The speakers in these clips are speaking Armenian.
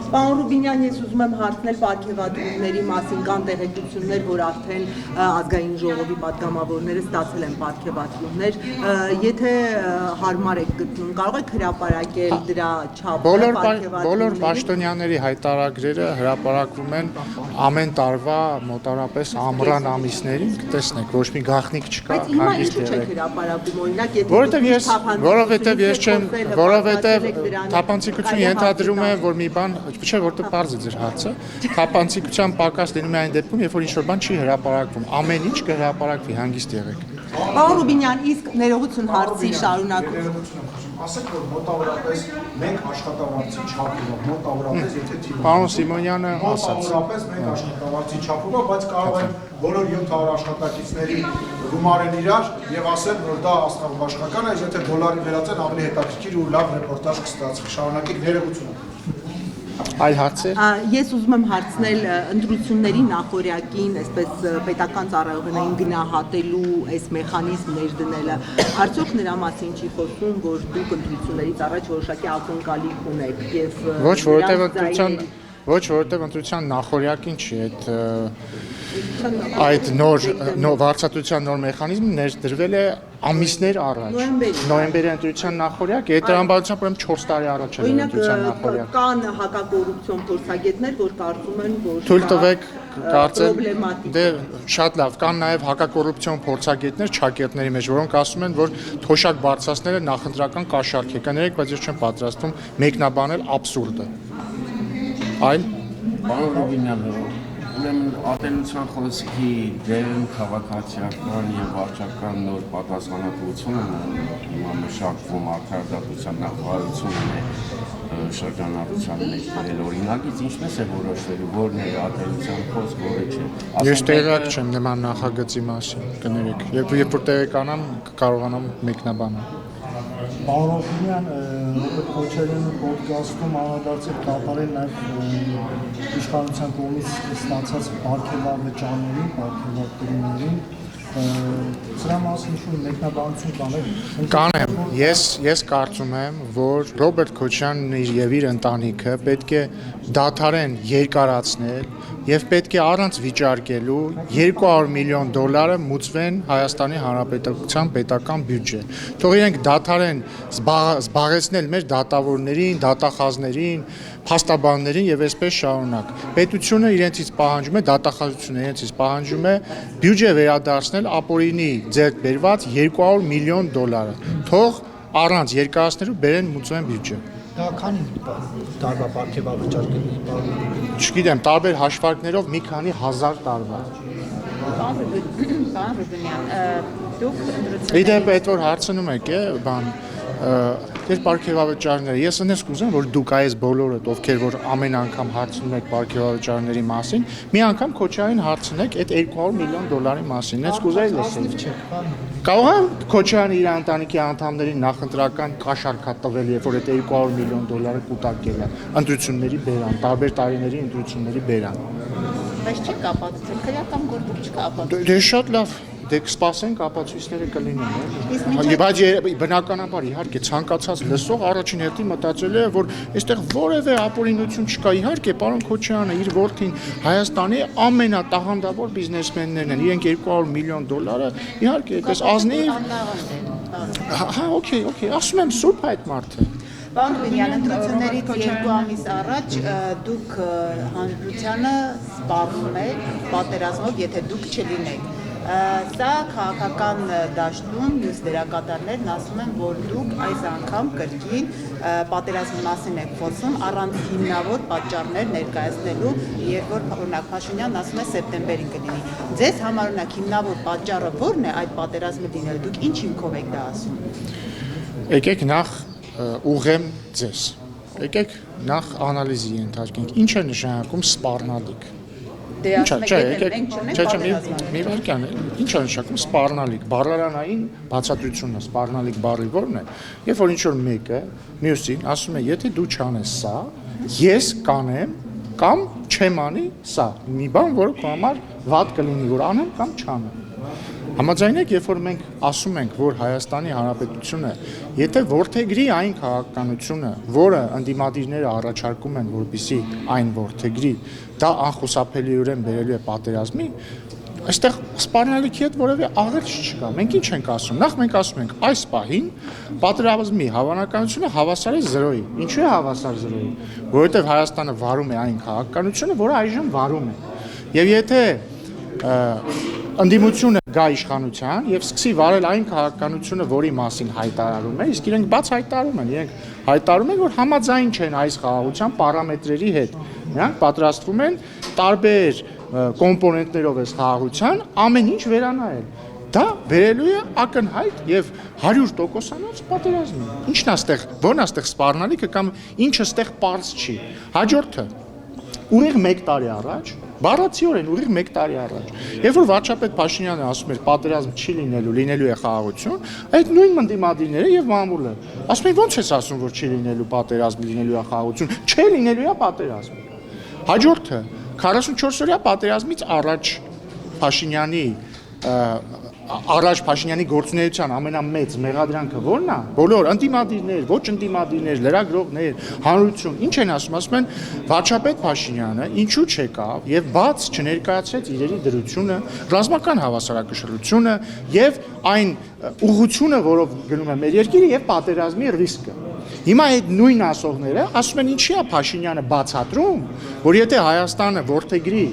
Պարոն Ռուբինյան, ես ուզում եմ հարցնել պարգևատրությունների մասին, կան տեղեկություններ, որ արդեն ազգային ժողովի պատգամավորները ստացել են պարգևատրություններ, եթե հարմար եք գտնում, կարող եք հրապարակել դրա չափը պարգևատրությունների։ Բոլոր պաշտոնյաների հայտարարագրերը հրապարակվում են ամեն տարվա մոտավորապես ամռան ամիսներին, կտեսնեք, ոչ մի գաղտնիք չկա, հանգիստ եղեք։ Որովհետև թափանցիկություն ենթադրում է, որ մի բան, չէ, որտեղ բարձ է ձեր հարցը, թափանցիկության պակաս լինում է այն դեպքում, երբ որ ինչ-որ բան չի հրապարակվում, ամեն ինչ կհրապարակվի, հանգիստ եղեք։ Պարոն Ռուբինյան, իսկ ներողություն հարցի շարունակում։ Ասեք, որ մոտավորապես մենք աշխատավարձի չափով, մոտավորապես եթե թիվը։ Պարոն Սիմոնյանը ասաց։ Մոտավորապես մենք աշխատավարձի չափով, բայց կարող են բոլոր 700 աշխատակիցների գումարեն իրար եւ ասեն, որ դա աստղաբաշխական է, եթե դոլարի վերածեն ավելի հետաքրքիր ու լավ ռեպորտաժ կստացվի։ Շարունակեք ներողությունը։ Այլ հարցեր։ Ես ուզում եմ հարցնել ընտրությունների նախօրյակին, այսպես պետական ծառայողներին գնահատելու այս մեխանիզմ ներդնելը, արդյոք նրա մասին չի խոսում, որ դուք ընտրություններից առաջ որոշակի ակնկալիք ունեք եւ Ոչ, որովհետև ընտրության նախօրյակին չի այդ նոր վարձատրության նոր մեխանիզմը ներդրվել է ամիսներ առաջ։ Նոյեմբերի ընտրության նախօրյակը, այդ տրամաբանությամբ ուրեմն 4 տարի առաջ է ընտրության նախօրյակը։ Կան հակակոռուպցիոն փորձագետներ, որ կարծում են, որ թույլ տվեք կարծել, դե շատ լավ, կան նաև հակակոռուպցիոն փորձագետներ ճակերտների մեջ, որոնք ասում են, որ թոշակ բարձրացնելը նախընտրական կաշառք է, կներեք, բայց ես չեմ պատրաստվում մեկնաբանել աբսուրդը։ Այլ Պարոն Ռուբինյան, ուրեմն ատելության խոսքի դերն քաղաքացիական եւ վարչական նոր պատասխանատվությունը հիմա մշակվում արդարադատության նախարարությունն է շրջանառության մեջ դրել օրինակից, ինչպես է որոշվելու, որն է ատելության խոսք, որը չէ։ Ես տեղյակ չեմ նման նախագծի մասին, կներեք, երբ որ տեղեկանամ կարողանամ մեկնաբանել։ Պարոն Ռուբինյան, Ռոբերտ Քոչարյանը պոդքասթում անդրադարձել կատարել նաև իշխանության կողմից ստացած պարգևավճարներին, պարգևատրություններին, սրա մասին ինչ-որ մեկնաբանություն կանեմ։ Ես կարծում եմ, որ Ռոբերտ Քոչարյանն եւ իր ընտանիքը պետք է դադարեն երկարացնել եւ պետք է առանց վիճարկելու $200 միլիոն մուծվեն Հայաստանի Հանրապետության պետական բյուջե։ Թող իրենք դադարեն զբաղեցնել մեր դատավորներին, դատախազներին, փաստաբաններին եւ այսպես շարունակ։ Պետությունը իրենցից պահանջում է, դատախազությունը իրենցից պահանջում է բյուջե վերադարձնել ապօրինի ձեռք բերված $200 միլիոն։ Թող առանց երկարացնելու բերեն մուծվեն բյուջե։ Դա քանի տարվա պարգևավճար կլինի, պարոն Ռուբինյան։ Չգիտեմ, տարբեր հաշվարկներով մի քանի հազար տարվա։ Պարոն Ռուբինյան, դուք ընտրությունների Իդեպ այդ որ հարցնում եք, բան Դեր պարգևավճարները, ես ընես կուզեմ, որ դուք այս բոլորդ, ովքեր որ ամեն անգամ հարցնում եք պարգևավճարների մասին, մի անգամ Քոչարյանին հարցնեք այդ $200 միլիոն մասին, ես կուզեի լսել։ Կարող է Քոչարյանը իր ընտանիքի անդամներին նախընտրական կաշառք տվել, երբ որ այդ $200 միլիոն կուտակել է ընտրությունների բերան, տարբեր տարիների ընտրությունների բերան։ Բայց չի կապացուցել, քրեական գործում չկա ապացույց։ Դե շատ լավ։ Դե կսպասենք ապացույցները կլինեն։ Բայց բնականաբար իհարկե ցանկացած լսող առաջին հերթին մտածել է, որ այստեղ որևէ ապօրինություն չկա։ Իհարկե, պարոն Քոչարյանը իր որդին Հայաստանի ամենատաղանդավոր բիզնեսմեններն են։ Իրենք $200 միլիոն, իհարկե, այդպես ազնիվ։ Հա, օքեյ, ասում եմ սուրբ այդ մարդը։ Պարոն Ռուբինյան, ընտրություններից 2 ամիս առաջ դուք հանրությանը սպառնում եք պատերազմով, եթե դուք չլինեք։ Սա քաղաքական դաշտում մյուս դերակատարներն ասում են, որ դուք այս անգամ կրկին պատերազմի մասին եք խոսում առանց հիմնավոր պատճառներ ներկայացնելու, երբ որ օրինակ Փաշինյանն ասում է սեպտեմբերին կլինի։ Ձեզ համար օրինակ հիմնավոր պատճառը ո՞րն է այդ պատերազմը դինել, դուք ինչ հիմքով եք դա ասում։ Եկեք նախ ուղղեմ ձեզ։ Եկեք նախ անալիզի ենթարկենք։ Ինչ է նշանակում սպառնալիք։ Մի վարքյան է, ինչ է նշանակում սպառնալիք, բառարանային բացատրությունը, սպառնալիք բառի որն է, երբ որ ինչ-որ մեկը մյուսին ասում է, եթե դու չանես սա, ես կանեմ կամ չեմ անի սա, մի բան, որը քո համար վատ կլինի, որ անեմ կամ չանեմ։ Համաձայն եք, երբ որ մենք ասում ենք, որ Հայաստանի Հանրապետությունը, եթե որդեգրի այն քաղաքականությունը, որը ընդդիմադիրները առաջարկում են, որպեսզի այն որդեգրի, դա անխուսափելիորեն բերելու է պատերազմի, այստեղ սպառնալիքի հետ որևէ աղերս չկա։ Մենք ինչ ենք ասում։ Նախ մենք ասում ենք այս պահին պատերազմի հավանականությունը հավասար է 0-ի։ Ինչու է հավասար 0-ի։ Որովհետև Հայաստանը վարում է այն քաղաքականությունը, որը այժմ վարում է։ Եվ եթե ընդդիմությունը գա իշխանության եւ սկսի վարել այն քաղաքականությունը, որի մասին հայտարարում է, իսկ իրենք բաց հայտարարում են, իրենք հայտարարում են, որ համաձայն չեն այս խաղաղության պարամետրերի հետ։ Նրանք պատրաստվում են տարբեր կոմպոնենտներով այս խաղաղության ամեն ինչ վերանայել։ Դա վերելու է ակնհայտ եւ 100%-անոց պատերազմի։ Ինչն է ստեղ, որն է ստեղ սպառնալիքը կամ ինչը ստեղ պարզ չի։ Հաջորդը ուղիղ 1 տարի առաջ, բառացիորեն ուղիղ 1 տարի առաջ, երբ որ վարչապետ Փաշինյանը ասում էր պատերազմ չի լինելու է խաղաղություն, այդ նույն ընդդիմադիրները եւ մամուլը ասում են ո՞նց ես ասում որ չի լինելու պատերազմ, լինելու է խաղաղություն, չէ լինելու է պատերազմ։ Հաջորդը 44-օրյա պատերազմից առաջ Փաշինյանի գործունեության ամենամեծ մեղադրանքը ո՞րն է։ Բոլոր ընդդիմադիրներ, ոչ ընդդիմադիրներ, լրագրողներ, հանրություն, ինչ են ասում են վարչապետ Փաշինյանը ինչու չեկավ եւ բաց չներկայացրեց իրերի դրությունը, ռազմական հավասարակշռությունը եւ այն ուղղությունը, որով գնում է մեր երկիրը եւ պատերազմի ռիսկը։ Հիմա այդ նույն ասողները ասում են ինչի է Փաշինյանը բացատրում, որ եթե Հայաստանը որդեգրի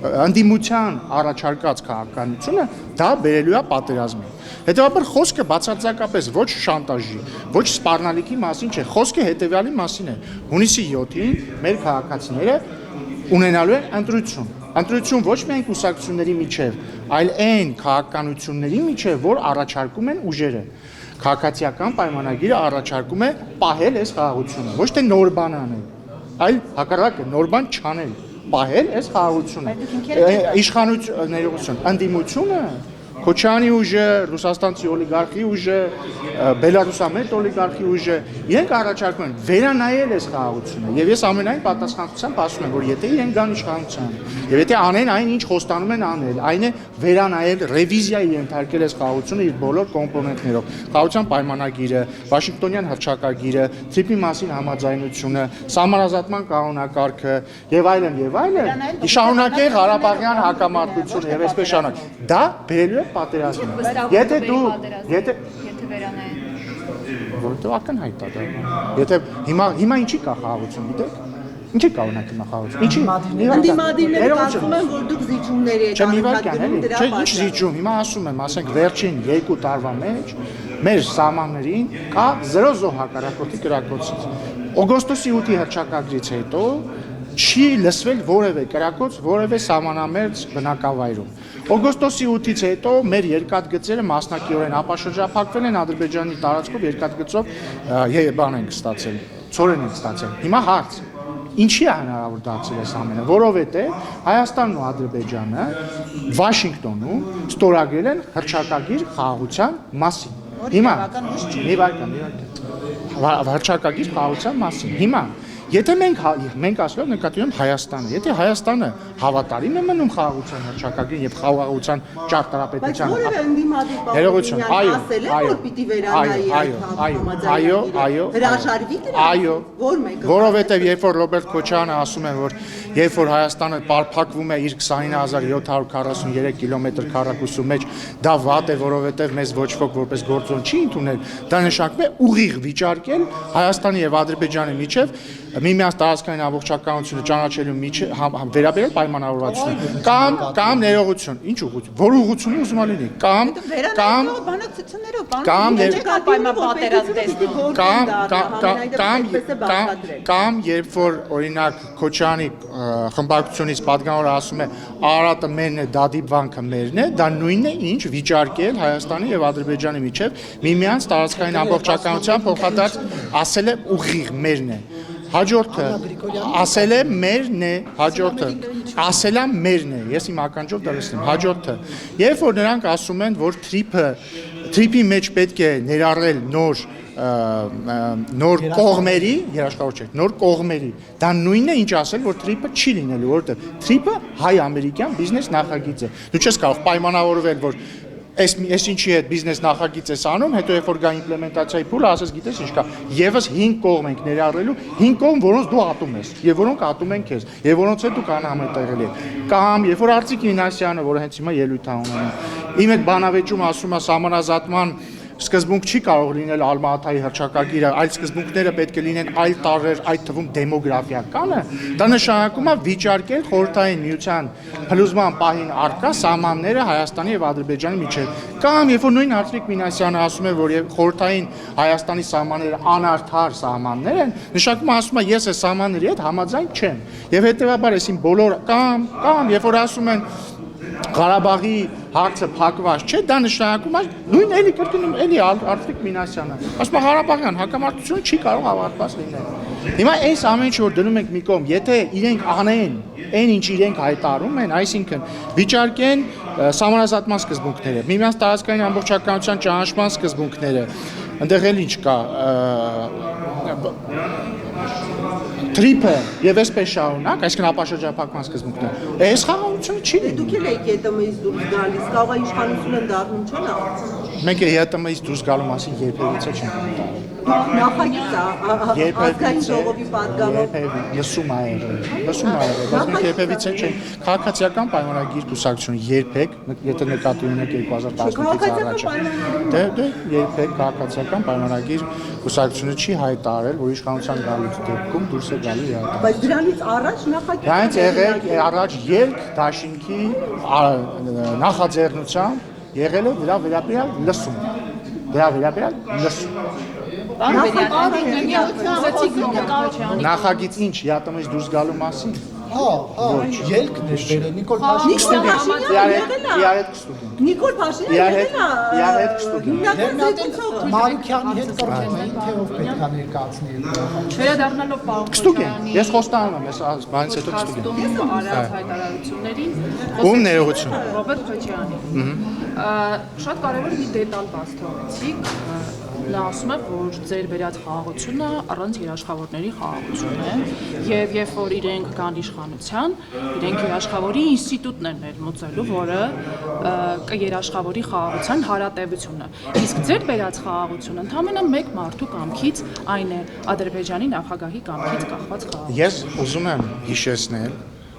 ընդդիմության առաջարկած քաղաքականությունը, դա բերելու է պատերազմի։ Հետևաբար խոսքը բացարձակապես ոչ շանտաժի, ոչ սպառնալիքի մասին չէ, խոսքը հետևյալի մասին է։ Հունիսի 7-ին մեր քաղաքացիները ունենալու են ընտրություն ոչ միայն կուսակցությունների միջև, այլ այն քաղաքականությունների միջև, որ առաջարկում են ուժերը։ Քաղաքացիական պայմանագիրը առաջարկում է պահել այս խաղաղությունը, ոչ թե նոր բան անել, այլ հակառակը նոր բան չանել, պահել այս խաղաղությունը։ Իշխանություն, ընդդիմությունը, Քոչարյանի ուժը, ռուսաստանցի օլիգարխի ուժը, բելարուսամետ օլիգարխի ուժը, իրենք առաջարկում են վերանայել այս խաղաղությունը։ Եվ ես ամենայն պատասխանատվությամբ ասում եմ, որ եթե իրենք գան իշխանության, եւ եթե անեն այն, ինչ խոստանում են անել, այն է վերանայել, ռևիզիայի ենթարկել այս խաղաղությունը իր բոլոր կոմպոնենտներով։ Խաղաղության պայմանագիրը, Վաշինգտոնյան հռչակագիրը, TRIP-ի մասին համաձայնությունը, սահմանազատման կանոնակարգը եւ այլն, շարունակել Ղարաբաղյան հակամարտությունը եւ այսպես շարունակ։ Դա բերելու է պատերազմի։ Եթե վերանայեն։ Որտեղ ակնհայտ է դա։ Եթե հիմա ինչի կա խաղաղություն, գիտեք։ Ինչի կա օրինակ հիմա խաղաղություն։ Ինչի ընդդիմադիրները ասում են, որ դուք զիջումների եք անում դրա պատճառով։ Չէ, ինչ զիջում, հիմա ասում եմ, ասենք վերջին 2 տարվա մեջ մեր սահմաններին կա 0 զոհ հակառակորդի կրակոցից։ Օգոստոսի 8-ի հռչակագրից հետո չի լսվել որևէ կրակոց, որևէ սահմանամերձ բնակավայրում։ Օգոստոսի 8-ից հետո մեր երկաթգծերը մասնակիորեն ապաշրջափակվել են Ադրբեջանի տարածքով երկաթգծով բան են ստացել, ցորեն են ստացել։ Հիմա հարց. ինչի է հնարավոր դարձել այս ամենը, որովհետև Հայաստանն ու Ադրբեջանը Վաշինգտոնում ստորագրել են հռչակագիր խաղաղության մասին։ Հիմա հռչակագիր խաղաղության մասին։ Հիմա եթե մենք ասում ենք նկատի ունենք Հայաստանը, եթե Հայաստանը հավատարիմ է մնում խաղաղության հռչակագրին եւ խաղաղության ճարտարապետության, բայց որևէ ընդդիմադիր բաղադրության ասել է, որ պիտի վերանայի այո, հրաժարվի դրանից, որ մեկը, որովհետեւ երբ որ Ռոբերտ Քոչարյանը ասում է, որ երբ որ Հայաստանը պարփակվում է իր 29743 կիլոմետր քառակուսու մեջ, դա վատ է, որովհետեւ մեզ ոչ ոք որպես գործոն չի ընդունել, դա նշանակում է ուղիղ վիճարկել Հայաստանի եւ Ադրբեջանի միջև միմյանց տարածքային ամբողջականությունը ճանաչելու միջև վերաբերել պայմանավորվածություն կամ ներողություն, ինչ ուղղություն, որ ուղղությունը ուզում լինի, կամ երբ որ օրինակ Քոչարյանի խմբակցությունից պատգամավորը ասում է Արարատը մերն է, Դադիբվանքը մերն է, դա նույնն է ինչ վիճարկել Հայաստանի եւ Ադրբեջանի միջև միմյանց տարածքային ամբողջականության փոխադարձ ասել է ուղիղ մերն է։ Հաջորդը ասել է մերն է, ասել է մերն է, ես իմ ականջով դա լսեմ, հաջորդը, երբ որ նրանք ասում են, որ TRIP-ի մեջ պետք է ներառել նոր կողմերի, երաշխավոր չէ, նոր կողմերի, դա նույնն է ինչ ասել, որ TRIP-ը չի լինելու, որովհետև TRIP-ը հայ-ամերիկյան բիզնես նախագիծ է, դու չես կարող պայմանավորվել, որ Այս ինչի հետ բիզնես նախագիծ ես անում, հետո երբ որ գա իմպլեմենտացիայի փուլը, ասես գիտես ինչ կա, եւս 5 կողմ ենք ներառելու, 5 կողմ, որոնց դու ատում ես, եւ որոնք ատում են քեզ, եւ որոնց հետ դու կանհամետեղելի ես։ Կամ երբ որ Արծիկ Մինասյանը, որը հենց հիմա ելույթ է ունենում, իմ այդ բանավեճում ասում է համանազատման սկզբունք չի կարող լինել Ալմա-Աթայի հռչակագիրը, այլ սկզբունքները պետք է լինեն այլ տարրեր, այդ թվում դեմոգրաֆիականը, դա նշանակում է վիճարկել խորհրդային միության փլուզման պահին առկա սահմանները Հայաստանի եւ Ադրբեջանի միջեւ։ Կամ երբ որ նույն Արծվիկ Մինասյանը ասում է, որ խորհրդային Հայաստանի սահմանները անարդար սահմաններ են, նշանակում է ասում է ես այս սահմանների հետ համաձայն չեմ։ Եվ հետեւաբար այսին բոլոր կամ երբ որ ասում են Ղարաբաղի հարցը փակված չէ, դա նշանակում է նույն էլի կրկնում էլի Արծվիկ Մինասյանը։ Ասում է Ղարաբաղյան հակամարտությունը չի կարող ավարտված լինել։ Հիմա այս ամեն ինչ որ դնում ենք մի կողմ, եթե իրենք անեն այն ինչ իրենք հայտարարում են, այսինքն վիճարկեն սահմանազատման սկզբունքները, միմյանց տարածքային ամբողջականության ճանաչման սկզբունքները, այնտեղ էլ ինչ կա Trip-ը եւ այսպես շարունակ, այսինքն ապաշրջափակման սկզբունքները։ Այս խաղաղությունը չի լինի։ Դուք էլ եք ԵՏՄ-ից դուրս գալիս, կարող է իշխանություն են դառնում, չէ՞ նա։ Մենք ԵՏՄ-ից դուրս գալու մասին երբևիցե չենք մտածում։ Նախագիծը ազգային ժողովի պատգամով լսում ա եղել, բայց մենք երբևիցե չենք քաղաքացիական պայմանագիր կուսակցություն երբեք, եթե նկատի ունեք 2015-ից առաջ։ Դե երբեք քաղաքացիական պայմանագիր կուսակցությունը չի հայտարարել, որ իշխանության գալուց դեպքում դուրս է գալու ԵՏՄ։ Բայց դրանից առաջ նախագիծ։ Դրանից եղել առաջ ելք դաշինքի նախաձեռնությամբ եղել է դրա վերաբերյալ լսում։ Նախագիծ ինչ ԵՏՄ-ից դուրս գալու մասին։ Ելքն է բերել Նիկոլ Փաշինյանը։ Իարետ կստուդեն։ Նիկոլ Փաշինյանը Իարետ կստուդեն։ Մարուկյանի հետ կռվում էին, թե ով պետք է ներկայացնի։ Վերադառնալով պարոն Կստուգեն։ Ես խոստանում եմ, այս բանից հետո կստուգեն։ Խոստում արած հայտարարություններին Ում ներողություն։ Ռոբերտ Քոչյանի։ Շատ կարևոր մի դետալ բաց թողեցիք։ Նա ասում է, որ ձեր վերած խաղաղությունը առանց երաշխավորների խաղաղություն է, եւ երբ որ իրենք կան իշխանության, իրենք երաշխավորի ինստիտուտն են ներմուծելու, որը կերաշխավորի խաղաղության հարատևությունը։ Իսկ ձեր վերած խաղաղությունը ընդհանրապես մեկ մարդու կամքից, այն է Ադրբեջանի նախագահի կամքից կախված խաղաղություն։ Ես ուզում եմ հիշեցնել,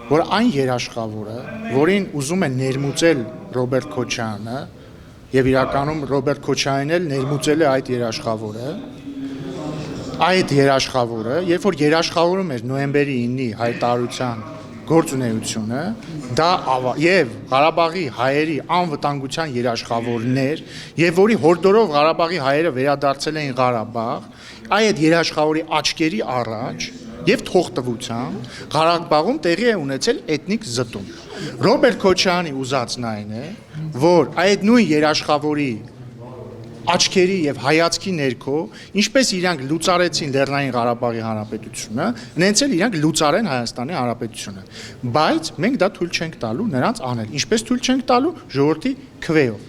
որ այն երաշխավորը, որին ուզում է ներմուծել Ռոբերտ Քոչյանը, եւ իրականում Ռոբերտ Քոչյանն էլ ներմուծել է այդ երաշխավորը, երբ որ երաշխավորում էր նոյեմբերի 9-ի հայտարարության գործունեությունը, դա եւ Ղարաբաղի հայերի անվտանգության երաշխավորներ, եւ որի հորդորով Ղարաբաղի հայերը վերադարձել էին Ղարաբաղ, այդ երաշխավորի աչքերի առաջ եւ թողտվությամբ Ղարաբաղում տեղի է ունեցել էթնիկ զտում։ Ռոբերտ Քոչյանի ուզածն այն է, որ այդ նույն երաշխավորի աչքերի եւ հայացքի ներքո, ինչպես իրանք լուծարեցին Լեռնային Ղարաբաղի Հանրապետությունը, նենց էլ իրանք լուծարեն Հայաստանի Հանրապետությունը։ Բայց մենք դա թույլ չենք տալու նրանց անել։ Ինչպես թույլ չենք տալու ժողովրդի քվեով։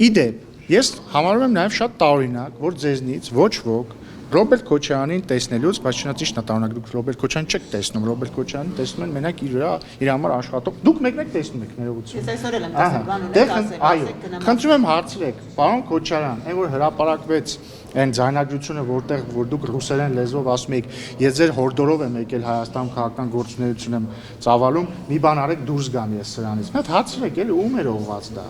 Իդեպ, ես համարում եմ նաեւ շատ տարօրինակ, որ ձեզնից ոչ ոք Ռոբերտ Քոչյանին տեսնելուց, բայց չնայած ճիշտ նտարունակ դուք Ռոբերտ Քոչյանին չեք տեսնում, Ռոբերտ Քոչյանին տեսնում են մենակ իր համար աշխատող։ Դուք մեկն տեսնում եք ներողություն։ Ես այսօր էլ եմ տեսել, բան ունեք ասել, այո, խնդրում եմ հարցրեք, պարոն Քոչարյան, այն որ հրապարակվեց այն ձայնագրությունը, որ դուք ռուսերեն լեզվով ասում եք, ես ձեր հորդորով եմ եկել Հայաստան քաղաքական գործունեություն եմ ծավալում, մի բան արեք դուրս գամ ես սրանից։ Մի հատ հարցրեք, էլի ում էր ուղղված դա։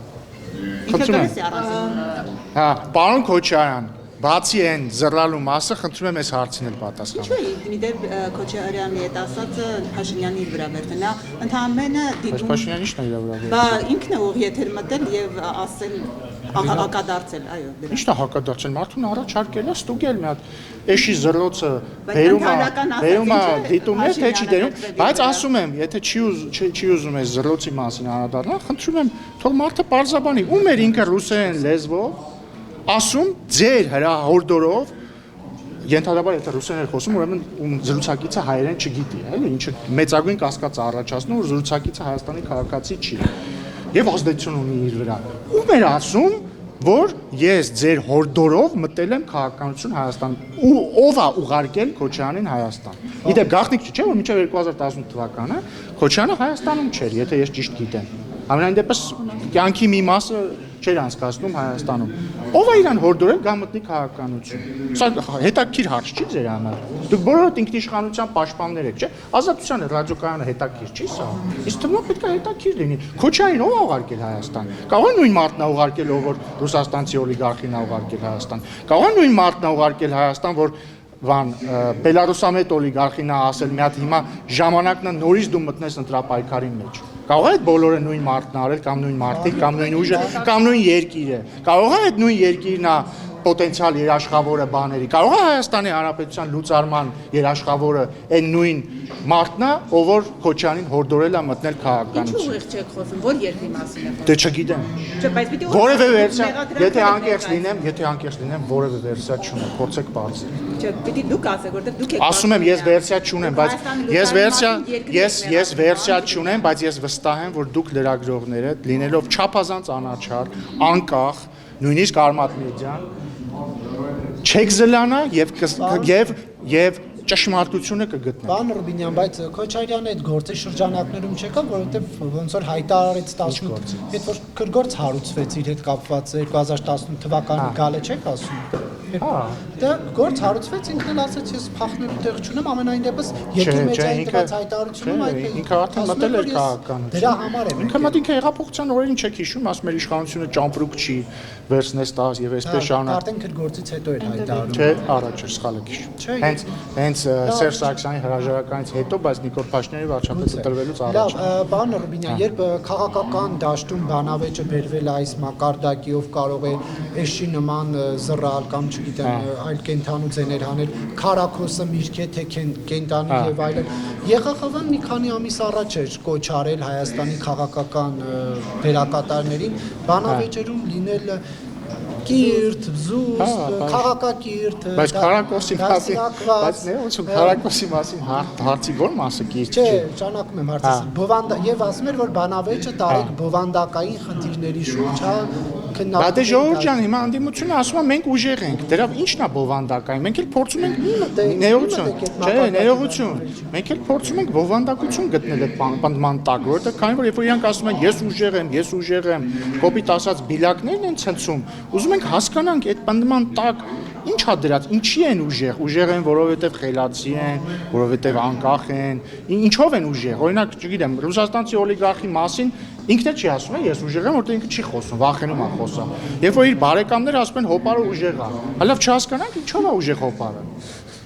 Խնդրում եմ։ Հա, պարոն Քոչարյան, բացի այն զռլալու մասը, խնդրում եմ այս հարցին էլ պատասխանել։ Ինչու՞ է դեր Քոչարյանի հետ ասածը Փաշինյանի իր վրա վերցնել։ Նա ընդհանրապես դիտում։ Փաշինյանը ի՞նչն է իր վրա վերցնել։ Բա ինքն է ուղի եթեր մտել եւ ասել հակադարձել, այո, դրա։ Ի՞նչն է հակադարձել, մարդուն առաջարկել է ստուգել մի հատ էշի զռլոցը բերում է դիտումներ, թե չի դերում, բայց ասում եմ, եթե չի ուզում այս զռլոցի մասին անդրադառնալ, խնդրում եմ, թող մարդը պարզաբանի, ում էր ինքը ռուսերեն լեզվով ասում ձեր հրահորդորով ենթադրաբար եթե ռուսերեն էր խոսում, ուրեմն զրուցակիցը հայերեն չգիտի, էլի, ինչը մեծագույն կասկած առաջացնում, որ զրուցակիցը Հայաստանի քաղաքացի չի եւ ազդեցություն ունի իր վրա։ Ում էր ասում, որ ես ձեր հորդորով մտել եմ քաղաքականություն Հայաստան, ով է ուղարկել Քոչյանին Հայաստան։ Իդեպ գաղտնիք չէ, որ մինչև 2018 թվականը Քոչյանը Հայաստանում չէր, եթե ես ճիշտ գիտեմ։ Ամենայն դեպս կյանքի մի մասը չէր անցկացնում Հայաստանում։ Ո՞վ է իրան հորդորել գա մտնի քաղաքականություն։ Սա հետաքրքիր հարց չի ձեր համար։ Դուք բոլորդ ինքնիշխանության պաշտպաններ եք, չէ՞։ Ազատության ռադիոկայանը հետաքրքիր չի սա։ Իսկ թվում է պետք է հետաքրքիր լինի։ Քոչարին ո՞վ է ուղարկել Հայաստան։ Կարող է նույն մարդն է ուղարկել, ով որ ռուսաստանցի օլիգարխին է ուղարկել Հայաստան։ Կարող է նույն մարդն է ուղարկել Հայաստան, որ Վան Բելարուսամետ օլիգարխին է ասել մի հատ հիմա ժամանակն է նորից դու մտնես ընտրապայքարի մեջ։ Կարող է այդ բոլորը նույն մարդն արել կամ նույն մարդիկ կամ նույն ուժը կամ նույն երկիրը։ Կարող է այդ նույն երկիրն է պոտենցիալ երաշխավորը բաների։ Կարող է Հայաստանի Հանրապետության լուծարման երաշխավորը այն նույն մարդն է, ով որ Քոչարյանին հորդորել է մտնել քաղաքականություն։ Ինչու ուղիղ չեք խոսում, որ երկրի մասին է խոսում։ Դե չգիտեմ։ Չէ, բայց պիտի Որևէ վերսիա, եթե անկեղծ լինեմ, որևէ վերսիա չունեմ, փորձեք բարձր։ Չէ, պիտի դուք ասեք, որտեղ դուք եք։ Ասում եմ, ես վերսիա չունեմ, բայց ես վերսիա չունեմ, բայց ես վստահ եմ, որ դուք լրագրողները լինելով չափազանց անաչառ, անկախ, նույնիսկ Արմատ մեդիան չեք զլանա եւ ճշմարտությունը կգտնեք։ Պարոն Ռուբինյան, բայց Քոչարյանը այդ գործի շրջանակներում չեկավ, որովհետև ոնց որ հայտարարեց 18, այդ որ քրգործ հարուցվեց իր հետ կապված 2018 թվականի գալը չեք ասում։ Դա գործ հարուցվեց, ինքն էլ ասաց, ես փախնելու տեղ չունեմ, ամենայն դեպս երկրի մեջային տված հայտարարությունում այդ ինքը արդեն մտել էր քաղաքականություն։ Դրա համար է։ Ինքը մտին հեղափոխության օրերին չեք հիշում, ասում էր իշխանությունը ճամպրուկ չի, վերցնես տաս եւ այսպես շարունակ։ Արդեն քրգործից հետո էր հայտարարում։ Չէ, առաջ էր սխալ եք հիշում։ Հենց Սերժ Սարգսյանի հրաժարականից հետո, բայց Նիկոլ Փաշինյանի վարչապետը տրվելուց առաջ։ Լավ, պարոն Ռուբինյան, երբ քաղաքական դաշտում բանավեճը բերվել է այս մակարդակի, ով կարող է էշի նման զռալ կամ չգիտեմ, այլ կենթանու ձեներ հանել, քարակոսը միրգ է թե կենտանի եւ այլն։ ԵԽԽՎ-ն մի քանի ամիս առաջ էր կոչ արել Հայաստանի քաղաքական դերակատարներին բանավեճերում լինել կիրթ, զուսպ, քաղաքակիրթ, բայց քարակոսի մասին հարցի որ մասը կիրթ չէ, ճանակում եմ հարցը։ Եվ ասում էր, որ բանավեճը տարեք բովանդակային խնդիրների շուրջ, հա, քննարկում։ Բա դե ժողովուրդ ջան, հիմա անդիմությունը ասում է մենք ուժեղ ենք։ Դրա ի՞նչն է բովանդակային։ Մենք էլ փորձում ենք ներողություն, չէ, ներողություն։ Մենք էլ փորձում ենք բովանդակություն գտնել այդ պնդման տակ, որովհետև քանի որ երբ որ իրանք ասում են ես ուժեղ եմ, կոպիտ ասած բիլակներն են ցնցում, ուզում ենք հասկանանք այդ պնդման տակ ինչ է դրած, ինչի են ուժեղ են, որովհետև խելացի են, որովհետև անկախ են, ինչով են ուժեղ, օրինակ, չգիտեմ, ռուսաստանցի օլիգարխի մասին ինքն էլ չի ասում, ես ուժեղ եմ, որտեղ ինքը չի խոսում, վախենում է խոսա։ Երբ որ իր բարեկամները ասում են հոպարը ուժեղ է, հəլավ չհասկանանք ինչով է ուժեղ հոպարը։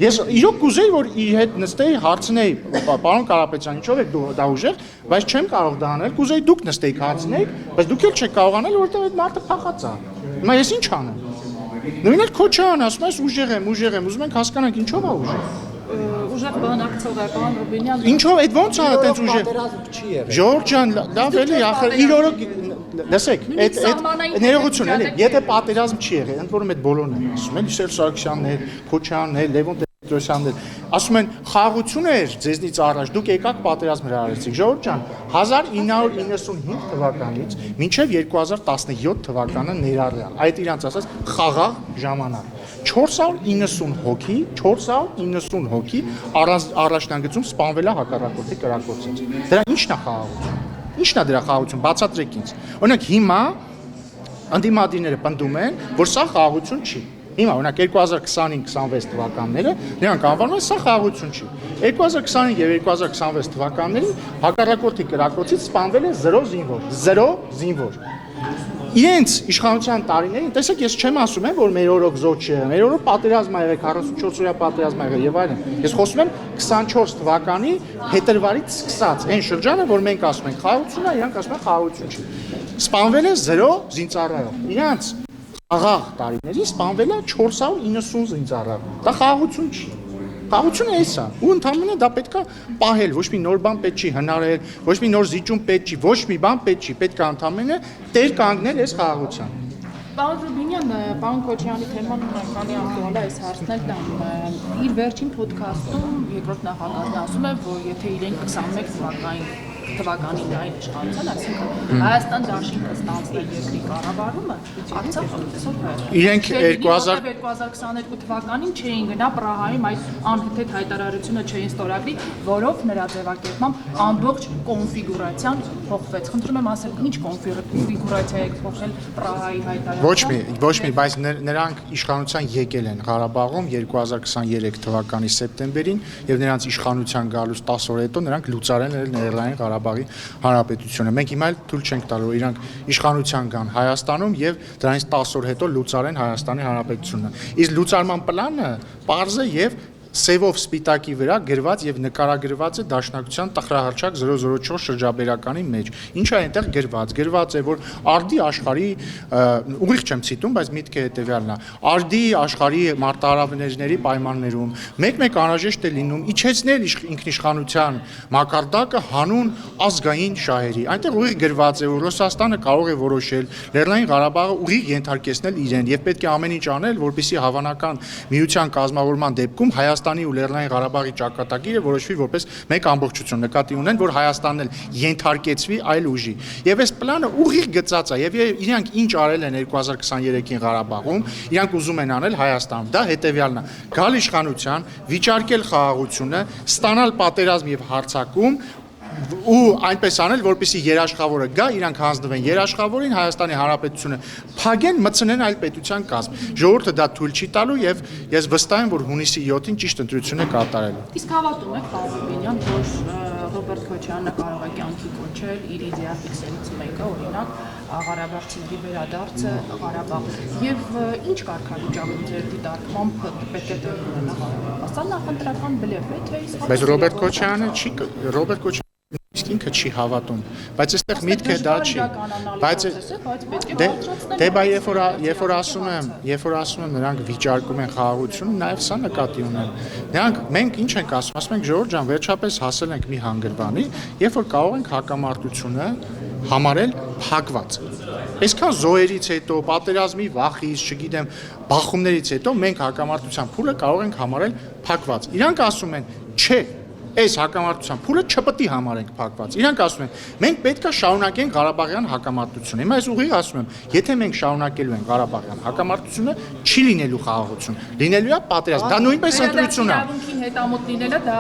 Ես իրոք կուզեի, որ իր հետ նստեի, հարցնեի, պարոն Կարապետյան, ինչով եք դու դա ուժեղ, բայց չեմ կարող դա անել, կուզեի դուք նստեիք հարցնեիք, բայց դուք էլ չեք կարող անել, որտեղ այդ մարդը փախած է։ Հիմա ես ինչ անեմ։ Նույնիսկ Քոչարյան ասում է, ուժեղ եմ, ուզում ենք հասկանանք ինչով է ուժեղ։ Ուժեղ բանակցող է պարոն Ռուբինյան։ Ինչով այդ ոնց է այդպես ուժեղ։ Ժողովուրդ ջան, լավ էլի, ախր իր օրը լսեք, այդ ներողություն էլի, եթե պատերազմ չի եղել, ընդ որում այդ բոլորն են ասում, էլի Սերժ Սարգսյանն էր, Քոչարյանն էր, Լևոն Տեր-Պետրոսյանն էր, ասում են խաղաղություն էր ձեզնից առաջ, դուք եկաք պատերազմ հրահարեցիք։ Ժողովուրդ ջան, 1995 թվականից մինչև 2017 թվականը ներառյալ, այդ իրանց ասած խաղաղ ժամանակ 490 հոգի առաջնագծում սպանվել է հակառակորդի կրակոցից։ Դրա ի՞նչն է խաղաղություն։ Ի՞նչն է դրա խաղաղություն, բացատրեք ինձ։ Օրինակ հիմա անդիմադիրները պնդում են, որ սա խաղաղություն չի։ Հիմա օրինակ 2025-26 թվականները նրանք անվանում են սա խաղաղություն չի։ 2025 եւ 2026 թվականներին հակառակորդի կրակոցից սպանվել է 0 զինվոր։ Իրենց իշխանության տարիներին, տեսեք, ես չեմ ասում եմ, որ մեր օրոք զոհ չի եղել, մեր օրոք պատերազմ ա եղել, 44-օրյա պատերազմ ա եղել եւ այլն։ Ես խոսում եմ 24 թվականի փետրվարից սկսած, այն շրջանը, որ մենք ասում ենք խաղաղություն է, իրանք ասում են խաղաղություն չի։ Սպանվել է 0 զինծառայող։ Իրանց աղաղ տարիների սպանվել է 490 զինծառայող։ Դա խաղաղություն չի։ Խաղաղությունը էս է։ Ու ընդհանրապես դա պետքա պահել, ոչ մի նոր բան պետք չի հնարել, ոչ մի նոր զիջում պետք չի, ոչ մի բան պետք չի, պետք է ընդհանրապես տեր կանգնել այս խաղաղության։ Պարոն Ռուբինյան, պարոն Քոչարյանի թեման քանի ակտուալ է այս հարցն էլ տան։ Իր վերջին ոդքասթում երկրորդ նախագահն ասում է, որ եթե իրենք 21 թվականին թվականին այն իշխանության, այսինքն Հայաստան դաշինքը ստանձնել երկրի կառավարումը, Արցախը այսօր Իրենք 2022 թվականին չէին գնա Պրահայում այդ անհեթեթ հայտարարությունը չէին ստորագրի, որով նրա ձևակերպմամբ ամբողջ կոնֆիգուրացիան փոխվեց։ Խնդրում եմ ասել, ինչ կոնֆիգուրացիա եք փոխել Պրահայի հայտարարությամբ։ Ոչ մի, բայց նրանք իշխանության եկել են Ղարաբաղում 2023 թվականի սեպտեմբերին եւ նրանց իշխանության գալուց 10 օր հետո նրանք լուծարեն Լեռնային Ղարաբաղի Հանրապետությունը։ Մենք հիմա էլ թույլ չենք տալու, որ իրանք իշխանության գան Հայաստանում եւ դրանից 10 օր հետո լուծարեն Հայաստանի Հանրապետությունը։ Իսկ լուծարման պլանը պարզ է եւ սևով սպիտակի վրա գրված եւ նկարագրված է Դաշնակցության տխրահարչակ 004 շրջաբերականի մեջ։ Ինչա այնտեղ գրված է, որ արդի աշխարհի ուղիղ չեմ ցիտում, բայց միտքը հետեւյալն է. արդի աշխարհի մարտահրավերների պայմաններում մեկ-մեկ անհրաժեշտ է լինում իջեցնել ինքնիշխանության մակարդակը հանուն ազգային շահերի։ Այնտեղ ուղիղ գրված է, որ Ռուսաստանը կարող է որոշել Լեռնային Ղարաբաղը ուղիղ ենթարկեցնել իրեն եւ պետք է ամեն ինչ անել, որպեսզի հավանական միության կազմավորման դեպքում Հայաստանի ու Լեռնային Ղարաբաղի ճակատագիրը որոշվի որպես մեկ ամբողջություն, նկատի ունեն, որ Հայաստանն էլ ենթարկեցվի այլ ուժի։ Եվ այս պլանը ուղիղ գծած է, եւ իրանք ինչ արել են 2023-ին Ղարաբաղում, իրանք ուզում են անել Հայաստանում։ Դա հետեւյալն է. գալ իշխանության, վիճարկել խաղաղությունը, ստանալ պատերազմ եւ հարձակում ու այնպես անել, որպեսզի երաշխավորը գա, իրանք հանձնվեն երաշխավորին, Հայաստանի Հանրապետությունը փագեն, մտցնեն այլ պետության կազմ։ Ժողովուրդը դա թույլ չի տալու եւ ես վստահ եմ, որ հունիսի 7-ին ճիշտ ընտրություն է կատարելու։ Իսկ հավատում եք, Պարոբինյան, որ Ռոբերտ Քոչյանը կարող է կյանքի կոչել իր իդեալներից մեկը, օրինակ, Ղարաբաղցիների վերադարձը Ղարաբաղ։ Եվ ինչ կարգավիճակում ձեր դիտարկմամբ պետք է տեղի ունենա Ղարաբաղ։ Սա նախընտրական բլեֆ է, թե իսկ Բայց Ռոբերտ Քոչյանը իսկ ինքը չի հավատում, բայց այստեղ միտքը դա չի։ Բայց դե երբ որ ասում եմ նրանք վիճարկում են խաղաղությունը, նաև սա նկատի ունեն։ Մենք ինչ ենք ասում ենք Ժողովուրդ ջան, վերջապես հասել ենք մի հանգրվանի, երբ որ կարող ենք հակամարտությունը համարել փակված։ Այսքան զոհերից հետո, պատերազմի վախից, չգիտեմ, բախումներից հետո մենք հակամարտության փուլը կարող ենք համարել փակված։ Իրանք ասում են, չէ, այս հակամարտության փուլը չպետք է համարենք փակված։ Իրանք ասում են, մենք պետք է շարունակենք Ղարաբաղյան հակամարտությունը։ Հիմա ես ուղիղ ասում եմ, եթե մենք շարունակելու ենք Ղարաբաղյան հակամարտությունը, չի լինելու խաղաղություն։ Լինելու է պատերազմ։ Դա նույնպես ընտրություն է։ Իրավունքին հետամուտ լինելը դա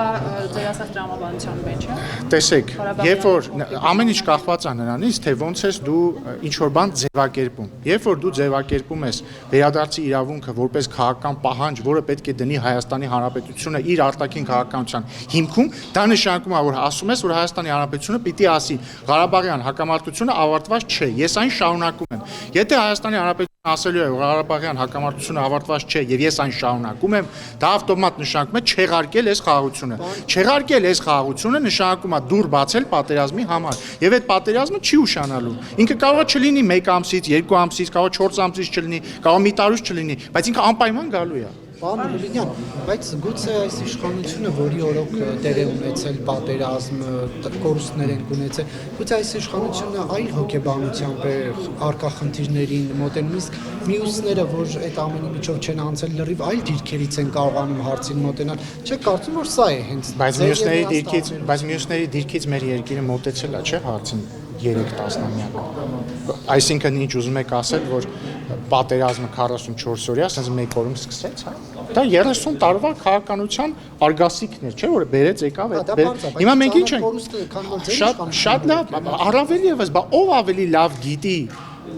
ձեր ասած տրամաբանության մեջ է։ Տեսեք, երբ որ ամեն ինչ կախված է նրանից, թե ոնց ես դու ինչ որ բան ձևակերպում։ Երբ որ դու ձևակերպում ես վերադարձի իրավունքը որպես քաղաքական պահանջ, որը պետք է դնի Հայաստանի Հանրապետությունը իր արտաքին քաղաքականության հիմքում, դա նշանակում է, որ ասում ես, որ Հայաստանի Հանրապետությունը պիտի ասի Ղարաբաղյան հակամարտությունը ավարտված չէ, ես այն շարունակում եմ։ Եթե Հայաստանի Հանրապետությունը ասելու է, որ Ղարաբաղյան հակամարտությունը ավարտված չէ եւ ես այն շարունակում եմ, դա ավտոմատ նշանակում է չեղարկել այս խաղաղությունը։ Չեղարկել այս խաղաղությունը նշանակում է դուր բացել պատերազմի համար։ Եվ այդ պատերազմը չի ուշանալու։ Ինքը կարող է չլինի 1 ամսից, 2 ամսից, կարող է 4 ամսից չլինի, կարող է մի տարուց չլինի, բայց ինքը անպայման գալու է։ Պարոն Լուբինյան, բայց գուցե այս իշխանությունը, որի օրոք տեղ է ունեցել պատերազմ, կորուստներ են ունեցել, գուցե այս իշխանությունը այլ հոգեբանությամբ է առկա խնդիրներին մոտենում, իսկ մյուսները, որ այդ ամենի միջով չեն անցել, լրիվ այլ դիրքերից են կարողանում հարցին մոտենալ, չեք կարծում, որ սա է հենց բայց մյուսների դիրքից մեր երկիրը մոտեցել է, չէ՞ հարցին 3 տասնամյակ։ Այսինքն ինչ ուզում եք ասել, որ պատերազմը 44 օրյա, ասես մեկ օրում սկսեց, հա։ Դա 30 տարվա քաղաքականության արգասիքն էր, չէ՞ որ բերեց եկավ այդ։ Հիմա մենք ինչ ենք շատ լավ, առավել եւս, ով ավելի լավ գիտի,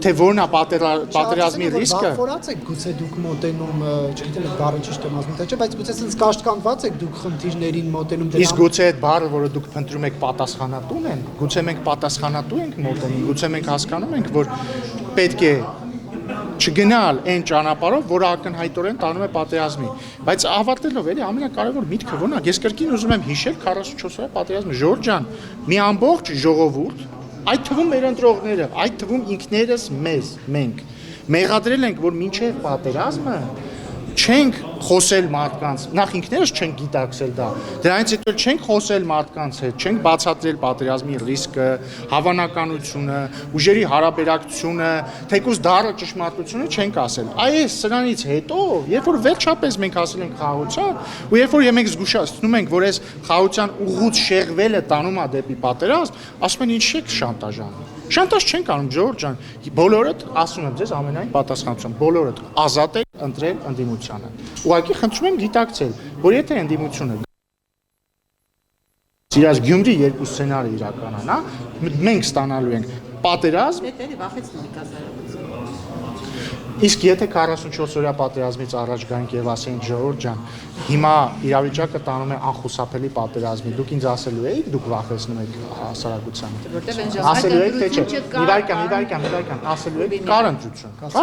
թե որն է պատերազմի ռիսկը։ Բախորած եք գուցե դուք մոտենում, չգիտեմ այդ բառը ճիշտ եմ ասում, թե չէ, բայց գուցե sense կաշտկանված եք դուք խնդիրներին մոտենում։ Իսկ գուցե այդ բառը, որը դուք փնտրում եք, պատասխանատուն են, գուցե մենք պատասխանատու ենք մոտենում, գուցե մենք հասկանում ենք, որ պետք է չգնալ այն ճանապարհով, որը ակնհայտորեն տանում է պատերազմի, բայց ավարտելով էլի ամենակարևոր միտքը ո՞րն է։ Ես կրկին ուզում եմ հիշել 44 օրյա պատերազմը, Ժորժ ջան, մի ամբողջ ժողովուրդ, այդ թվում մեր ընտրողները, այդ թվում ինքներս մենք մեղադրել ենք, որ մինչև պատերազմը չենք խոսել մարդկանց, նախ ինքներս չենք գիտակցել դա, դրանից հետո չենք խոսել մարդկանց հետ, չենք բացատրել պատերազմի ռիսկը, հավանականությունը, ուժերի հարաբերակցությունը, թեկուզ դառը ճշմարտությունը չենք ասել։ Այս սրանից հետո, երբ որ վերջապես մենք ասել ենք խաղաղության, ու երբ որ մենք զգուշացնում ենք, որ այս խաղաղության ուղուց շեղվելը տանում է դեպի պատերազմ, ասում են ինչ եք շանտաժանում։ Շանտաժ չենք անում, Ժողովուրդ ջան, բոլորդ ասում եմ ձեզ ամենայն պատասխանությամբ, բոլորդ ազատ եք ընտրել ընդդիմությանը։ Ուղղակի խնդրում եմ գիտակցել, որ եթե ընդդիմությունը Սիրած Գյումրի երկու սցենարը իրականանա, մենք ստանալու ենք պատերազմ, իսկ եթե 44-օրյա պատերազմից առաջ գանք եւ ասենք Ժողովուրդ ջան, հիմա իրավիճակը տանում է անխուսափելի պատերազմի, դուք ինձ ասելու եք, դուք վախեցնում եք հասարակությանը։ Ասելու եք թե չէ, իվարկան, ասելու եք կար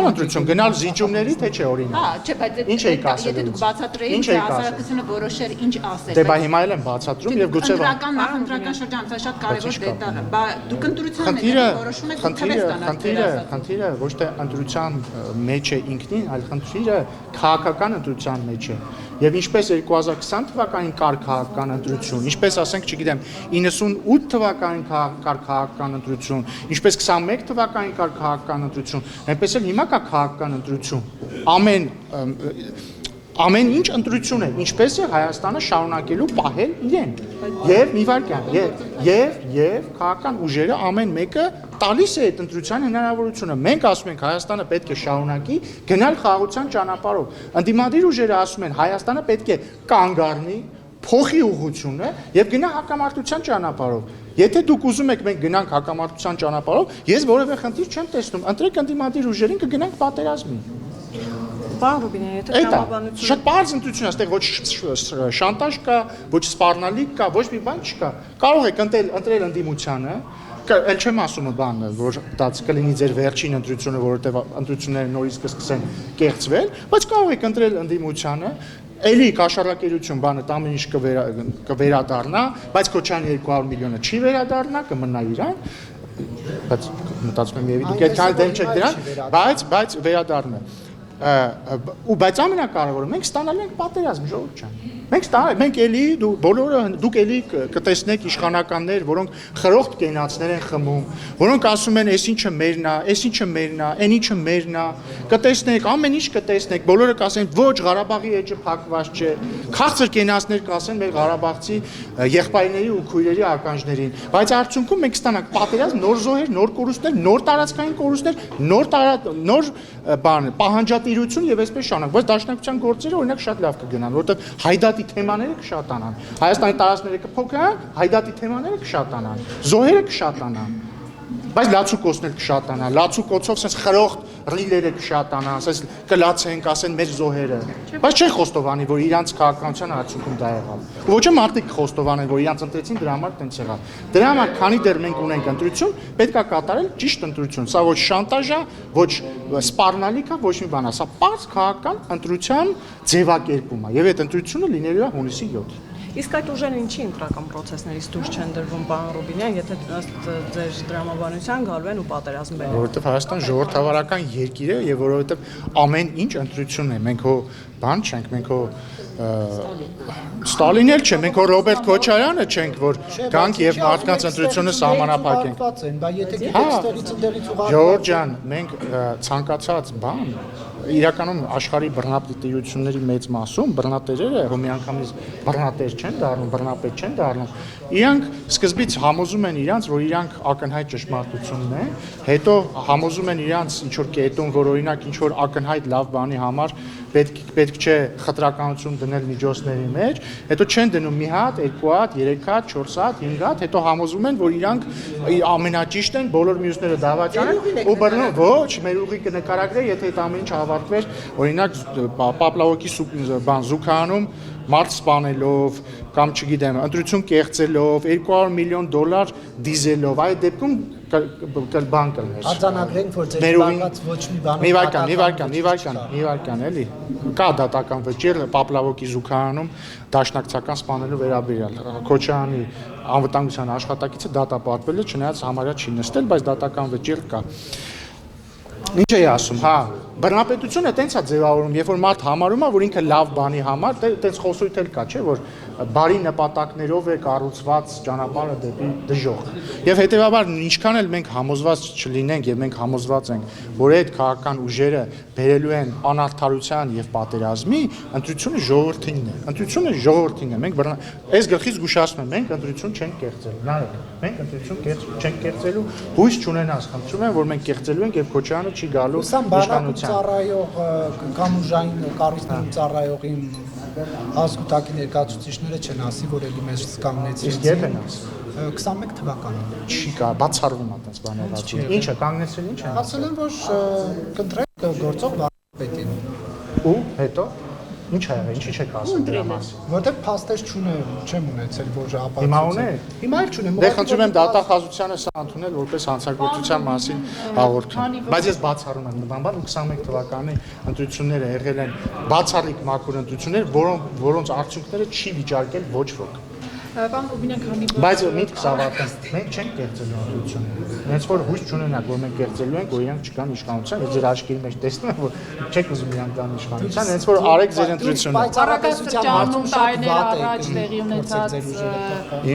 ընտրություն, գնալ զիջումների թե չէ օրինակ։ Հա, չէ, բայց ինչ եք ասելու։ Եթե դուք բացատրեիք, թե հասարակությունը որոշեր ինչ ասել։ Դե բա հիմա էլ եմ բացատրում եւ գուցե նախընտրական շրջան, սա շատ կարևոր դետալ է։ Բա դուք ընտրությունն եք որոշում եք թվեր ստանալ։ Խնդիրը ոչ թե ընտրության մեջ է ինքնին, այլ խնդիրը քաղաքական ընտրության մեջ է։ Եվ ինչպես 2020 թվականին կար քաղաքական ընտրություն, ինչպես ասենք, չգիտեմ, 98 թվականին կար քաղաքական ընտրություն, ինչպես 21 թվականին կար քաղաքական ընտրություն, այնպես էլ հիմա կա քաղաքական ընտրություն։ Ամեն ինչ ընտրություն է, ինչպես է Հայաստանը շարունակելու պահել իրեն։ Եվ մի վարքյան, եւ քաղաքական ուժերը ամեն մեկը տալիս է այդ ընտրության հնարավորությունը։ Մենք ասում ենք Հայաստանը պետք է շարունակի գնալ խաղաղության ճանապարհով։ Ընդդիմադիր ուժերը ասում են Հայաստանը պետք է կանգ առնի, փոխի ուղղությունը եւ գնա հակամարտության ճանապարհով։ Եթե դուք ուզում եք մենք գնանք հակամարտության ճանապարհով, ես որևէ խնդիր չեմ տեսնում։ Ընտրեք ընդդիմադիր ուժերին կգնանք պատերազմի։ Պարոն Ռուբինյան, եթե տրամաբանություն շատ բարձր ընտրություն է, այստեղ ոչ շանտաժ կա, ոչ սպառնալիք կա, ոչ մի բան չկա։ Կարող եք ընտրել ընդդիմությանը, էլ չեմ ասում բանը, որ դա կլինի ձեր վերջին ընտրությունը, որովհետև ընտրությունները նորից կսկսեն կեղծվել, բայց կարող եք ընտրել ընդդիմությանը, էլի կաշառակերություն բանը ամեն ինչ կվերադառնա, բայց Քոչարյանի 200 միլիոնը չի վերադառնա, կմնա իրան, բայց մտածում եմ եւի դուք այդքան դեմ չեք դրան, բայց վերադառնա։ Բայց ամենակարևորը մենք ստանալու ենք պատերազմ, Ժողովուրդ ջան։ Մենք էլի դուք էլի կտեսնեք իշխանականներ, որոնք խրոխտ կենացներ են խմում, որոնք ասում են, այս ինչը մերն է, այս ինչը մերն է, այն ինչը մերն է, կտեսնեք, ամեն ինչ կտեսնեք, բոլորը կասեն, ոչ, Ղարաբաղի էջը փակված չէ, քաղցր կենացներ կասեն մեր ղարաբաղցի եղբայրների ու քույրերի ականջներին, բայց արդյունքում մենք ստանանք պատերազմ, նոր զոհեր, նոր կորուստներ, նոր տարածքային կորուստներ, նոր պահանջատիրություն եւ այսպես շարունակ, բայց դաշնակցության գործերը օրինակ շատ լավ կգնան, որովհետեւ հայդատի թեմաները կշատանան, Հայաստանի տարածքները կփոքրանան, հայդատի թեմաները կշատանան, զոհերը կշատանան, բայց լացուկոցներ կշատանա, լացուկոցով sense խրոխտ ռիլերը կշատանա, sense կլացենք, ասեն մեր զոհերը, բայց չեն խոստովանի, որ իրանց քաղաքականության արդյունքում դա եղավ։ Ու ոչ մարդիկ խոստովանեն, որ իրանց ընտրեցին, դրա համար տենց եղավ։ Դրա համար, քանի դեռ մենք ունենք ընտրություն, պետք է կատարել ճիշտ ընտրություն։ Սա ոչ շանտաժ է, ոչ սպառնալիք է, ոչ մի բան է, սա պարզ քաղաքական ընտրության ձևակերպում է, եւ այդ ընտրությունը լինելու է հունիսի 7։ Իսկ այդ ուժերը ինչի ընտրական process-ներից դուրս չեն դրվում, պարոն Ռուբինյան, եթե ըստ ձեր դրամաբանության գալու են ու պատերազմ բերեն։ Որովհետև Հայաստան ժողովրդավարական երկիր է եւ որովհետև ամեն ինչ ընտրություն է։ Մենք հո բան չենք, մենք հո Ստալինն էլ չէ, մենք հո Ռոբերտ Քոչարյանը չենք, որ գանք եւ մարդկանց ընտրությունը սահմանափակենք։ Բա եթե գիտեք ստերից Ժողովուրդ ջան, մենք ցանկացած բան իրականում աշխարհի բռնատիրությունների մեծ մասում բռնատերերը հո միանգամից բռնատեր չեն դառնում, բռնապետ չեն դառնում։ Իրանք սկզբից համոզում են իրանք, որ իրանք ակնհայտ ճշմարտությունն է, հետո համոզում են իրանք ինչ որ կետում, որ օրինակ ինչ որ ակնհայտ լավ բանի համար պետք չէ խտրականություն դնել միջոցների մեջ, հետո չեն դնում մի հատ, երկու հատ, 3 հատ, 4 հատ, 5 հատ, հետո համոզում են, որ իրանք ամենաճիշտ են, բոլոր մյուսները դավաճան են, ու բռնում, ոչ, մեր ուղի կնկարագրե, եթե այդ ամեն ինչը ավարտվեր, օրինակ Պապլավոկի բան զուգանում մարդ սպանելով կամ չգիտեմ, ընտրություն կեղծելով, $200 միլիոն դիզելով, այդ դեպքում բան կլներ։ Արձանագրենք, որ ձեր բանված ոչ մի բան։ Մի վարքան, էլի։ Կա դատական վճիռ Պապլավոկի զուգանում դաշնակցական սպանելու վերաբերյալ։ Քոչարյանի անվտանգության աշխատակիցը դատապարտվել է, չնայած համարյա չի նստել, բայց դատական վճիռ կա։ Ինչ էի ասում, հա, բռնապետությունը տենց է ձևավորում, երբ որ մարդ համարում է, որ ինքը լավ բանի համար, տենց խոսույթ էլ կա, չէ, որ բարի նպատակներով է կառուցված ճանապարհը դեպի դժոխք։ Եվ հետեւաբար ինչքան էլ մենք համոզված չլինենք եւ մենք համոզված ենք, որ այդ քաղաքական ուժերը բերելու են անարդարության եւ պատերազմի, ընտրությունը ժողովրդինն է։ Ընտրությունը ժողովրդինն է։ Մենք այս գլխից զգուշացնում ենք, մենք ընտրություն չենք կեղծելու։ Նարեկ, մենք ընտրություն չենք կեղծելու, հույս չունենաս, խնդրում եմ, որ մենք կեղծելու ենք եւ Քոչարյանը չի գալու իշխանության։ Ծառայող կամ ուժային կառույցներում ծառայողի ազգուտակի ներկայացուցիչները չեն ասի, որ էլի մեզ կանգնեցրին։ Իսկ երբ են ասի։ 21 թվականին։ Չի կա, բացառվում է այդպես բաներ ասում։ Ինչը կանգնեցրել, ինչ են Ասել են, որ կընտրեք գործող վարպետին։ ու հետո ինչ ա եղել, ինչի չեք ասում դրա մասին։ Որտեղ փաստեր չեմ ունեցել, որ ապացույց։ Հիմա ունեք։ Հիմա էլ չունեմ։ Դե խնդրում եմ դատախազությանը սա ընդունել որպես հանցագործության մասին հաղորդում։ Բայց ես բացառում եմ նմանաբար 21 թվականի ընտրությունները եղել են բացառիկ մաքուր ընտրություններ, որոնց արդյունքները չի վիճարկել ոչ ոք։ Պարոն Ռուբինյան, քանի Բայց միտք զավակն մենք չենք կեղծելու ընտրությունը։ Հենց որ հույս չունենանք, որ մենք կեղծելու ենք, որ իրանք չկան իշխանության, եւ ձեր աչքերի մեջ տեսնում եմ, որ չեք ուզում իրանք կան իշխանության, հենց որ արեք ձեր ընտրությունը։ Առաքասրճանում տարիներ առաջ տեղի ունեցած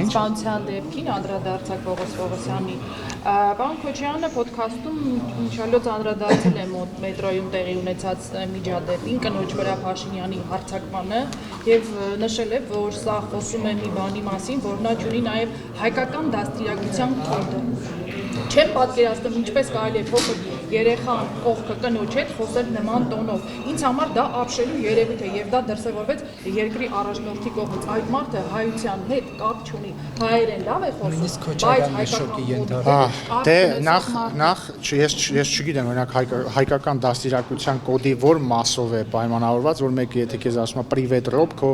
սպանության դեպքին անդրադարձակ Պողոս Պողոսյանի Պարոն Քոչարյանը ոդքասթում ինչալոց անդրադարձել է մետրոյում տեղի ունեցած միջադեպին կնոջ վրա Փաշինյանի հարձակմանը եւ նշել է, որ սա խոսում է մի բանի մասին, որ նա ունի նաեւ հայկական դաստիարակության կոդը։ Չեմ պատկերացնում ինչպես կարելի է փոքր երեխան կողքը կնոջ հետ խոսել նման տոնով։ Ինձ համար դա ապշելու երևույթ է եւ դա դրսեւորվեց երկրի առաջնորդի կողմից։ Այդ մարդը հայության հետ կապ չունի։ Հայերեն լավ է խոսում, բայց Դե նախ ես չգիտեմ, օրինակ հայկական դաստիարակության կոդի որ մասով է պայմանավորված, որ մեկը եթե քեզ ասում է պրիվետ ռոբ, քո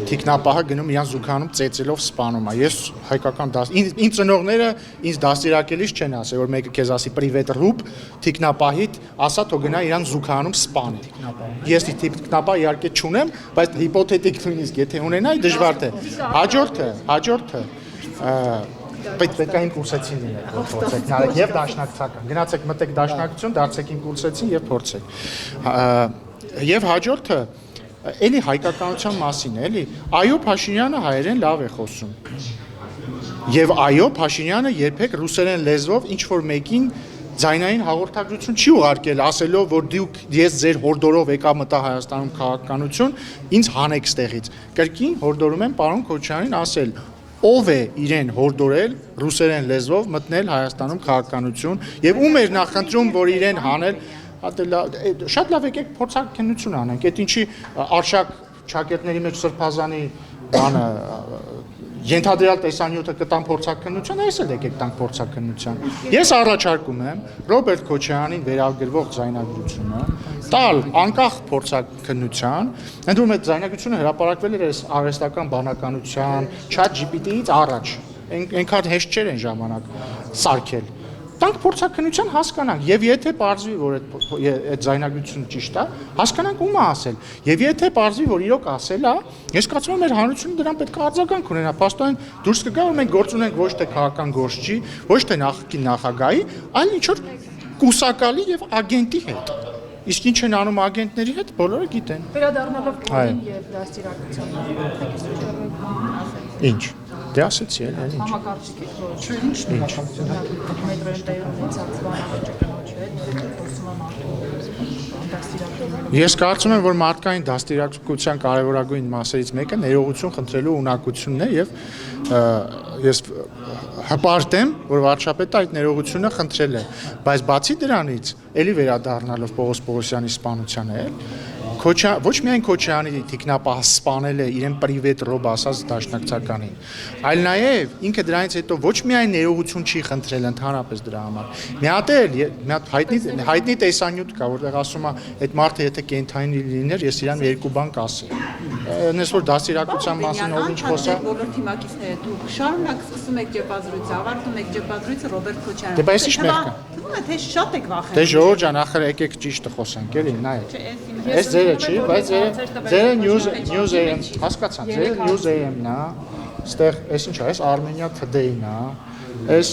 թիկնապահը գնում իրան զուգանում ծեծելով սպանում է։ Ես հայկական ինձ ծնողները ինձ դաստիարակելիս չեն ասել, որ մեկը քեզ ասի պրիվետ ռոբ, թիկնապահիդ ասա թող գնա իրան զուգանում սպանի։ Ես թիկնապահ իհարկե չունեմ, բայց հիպոթետիկ նույնիսկ եթե ունենայի դժվար թե։ Հաջորդը պետք է իմ կուրսեցին լինեք, որ փորձեք նարեք եւ դաշնակցական։ Գնացեք մտեք դաշնակցություն, դարձեք իմ կուրսեցին եւ փորձեք։ Եվ հաջորդը էլի հայկականության մասին է, էլի։ Այո, Փաշինյանը հայերեն լավ է խոսում։ Եվ այո, Փաշինյանը երբեք ռուսերեն լեզվով ինչ որ մեկին ձայնային հաղորդագրություն չի ուղարկել, ասելով, որ դուք ես ձեր հորդորով եկա մտա Հայաստանում քաղաքականություն, ինձ հանեք ստեղից։ Կրկին հորդորում եմ պարոն Քոչարյանին ասել, ով է իրեն հորդորել ռուսերեն լեզվով մտնել Հայաստանում քաղաքականություն եւ ում էր նախընտրում, որ իրեն հանել, շատ լավ եկեք փորձակնություն անենք, այդ ինչի Արշակ ճակերտների մեջ Սրբազանի բանը ենթադրյալ տեսանյութը կտան փորձակնության, այս էլ եկեք տանք փորձակնության։ Ես առաջարկում եմ Ռոբերտ Քոչարյանին վերագրվող ձայնագրությունը տալ անկախ փորձակնության, ընդդեմ այդ ձայնագրությունը հրապարակվել էր արհեստական բանականության, ChatGPT-ից առաջ, այնքան հեշտ չէր այն ժամանակ սարքել։ Տանք փորձակնության հասկանանք եւ եթե պարզվի որ այդ ձայնագրությունը ճիշտ է, հասկանանք ում է ասել։ Եվ եթե պարզվի որ իրոք ասել է, ես կարծում եմ մեր հանրությունը դրան պետք է արձագանք ունենա։ Պաստորեն դուրս կգա որ մենք գործ ունենք ոչ թե քաղաքական գործչի, ոչ թե նախկին նախագահի, այլ ինչ որ կուսակալի եւ ագենտի հետ։ Իսկ ինչ են անում ագենտների հետ, բոլորը գիտեն։ Վերադառնալով կողին եւ դաստիարակությանը։ Ինչ։ Դե ասեցի էլ ինչ։ Համակարգիչ է, որ ինչ մետրոյում տեղի ունեցած բանավեճը կնոջ հետ խոսում եմ Ես կարծում եմ, որ մարդկային դաստիարակության կարևորագույն մասերից մեկը ներողություն խնդրելու ունակությունն է եւ ես հպարտեմ, որ վարչապետը այդ ներողությունը խնդրել է, բայց բացի դրանից, ելի վերադառնալով Պողոս Պողոսյանի սպանությանը ոչ միայն Քոչարյանի թիկնապահը սպանել է իրեն պրիվետ ռոբ ասած դաշնակցականին, այլ նաև ինքը դրանից հետո ոչ միայն ներողություն չի խնդրել ընդհանրապես դրա համար։ Մի հատ հայտնի տեսանյութ կա, որտեղ ասում է, այդ մարդը եթե կենթանի լիներ, ես իրան երկու բան կասեի։ Այնպես որ դաստիարակության մասին ով ինչ խոսա։ Բոլոր թիմակիցները դուք շարունակ սկսում եք ճեպազրույցը, ավարտում եք ճեպազրույցը Ռոբերտ Քոչարյանը։ Դե բայց ի՞նչ մեղք կա։ Թվում է թե շատ եք վախենում։ Դե ժողովուրդ ջան, ախր եկեք ճիշտը խոսանք, էլի, նայեք։ Այս ձերը չի, բայց ձերը News AM, հասկացան, ձերը News AM-ն է, այստեղ, այս ինչ է, այս Armenia Today-ն է, այս